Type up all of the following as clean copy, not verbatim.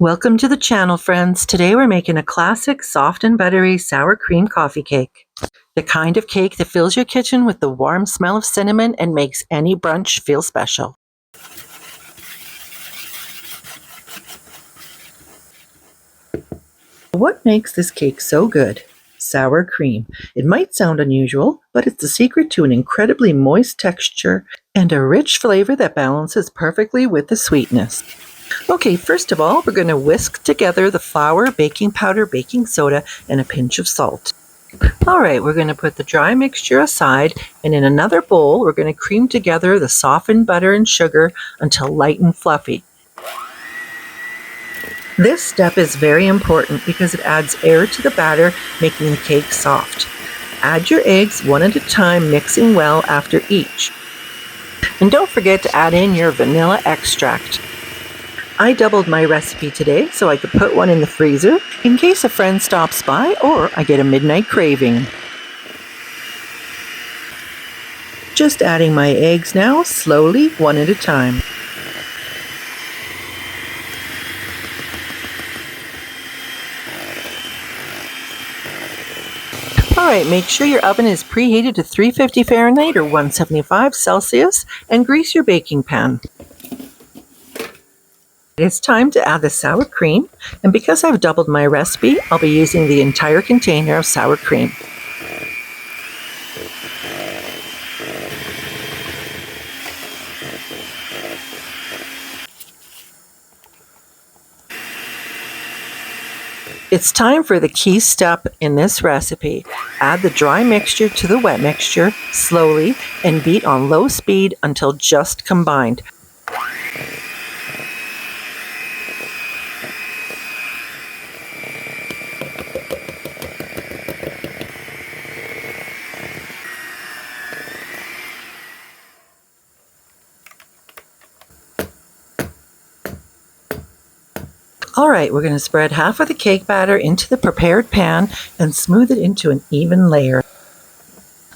Welcome to the channel, friends. Today we're making a classic soft and buttery sour cream coffee cake. The kind of cake that fills your kitchen with the warm smell of cinnamon and makes any brunch feel special. What makes this cake so good? Sour cream. It might sound unusual, but it's the secret to an incredibly moist texture and a rich flavor that balances perfectly with the sweetness. Okay, first of all, we're going to whisk together the flour, baking powder, baking soda, and a pinch of salt. All right, we're going to put the dry mixture aside, and in another bowl, we're going to cream together the softened butter and sugar until light and fluffy. This step is very important because it adds air to the batter, making the cake soft. Add your eggs one at a time, mixing well after each. And don't forget to add in your vanilla extract. I doubled my recipe today so I could put one in the freezer in case a friend stops by or I get a midnight craving. Just adding my eggs now, slowly, one at a time. Alright, make sure your oven is preheated to 350 Fahrenheit or 175 Celsius and grease your baking pan. It's time to add the sour cream, and because I've doubled my recipe, I'll be using the entire container of sour cream. It's time for the key step in this recipe. Add the dry mixture to the wet mixture slowly and beat on low speed until just combined. Alright, we're going to spread half of the cake batter into the prepared pan and smooth it into an even layer.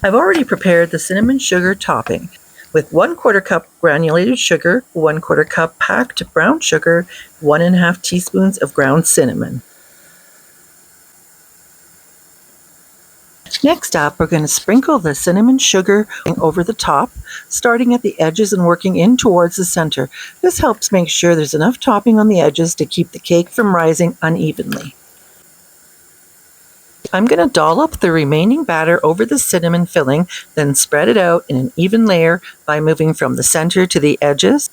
I've already prepared the cinnamon sugar topping with 1/4 cup granulated sugar, 1/4 cup packed brown sugar, 1½ teaspoons of ground cinnamon. Next up, we're going to sprinkle the cinnamon sugar over the top, starting at the edges and working in towards the center. This helps make sure there's enough topping on the edges to keep the cake from rising unevenly. I'm going to dollop the remaining batter over the cinnamon filling, then spread it out in an even layer by moving from the center to the edges.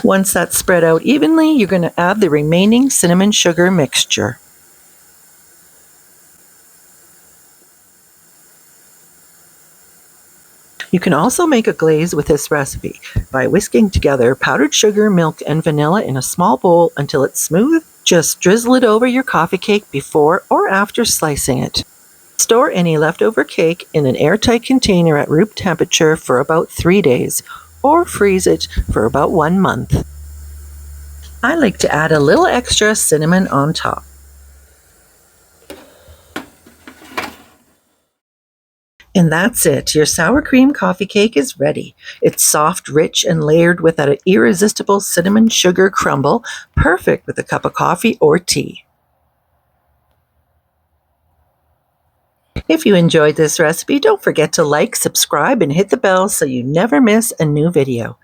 Once that's spread out evenly, you're going to add the remaining cinnamon sugar mixture. You can also make a glaze with this recipe by whisking together powdered sugar, milk, and vanilla in a small bowl until it's smooth. Just drizzle it over your coffee cake before or after slicing it. Store any leftover cake in an airtight container at room temperature for about 3 days, or freeze it for about 1 month. I like to add a little extra cinnamon on top. And that's it. Your sour cream coffee cake is ready. It's soft, rich, and layered with that irresistible cinnamon sugar crumble, perfect with a cup of coffee or tea. If you enjoyed this recipe, don't forget to like, subscribe, and hit the bell so you never miss a new video.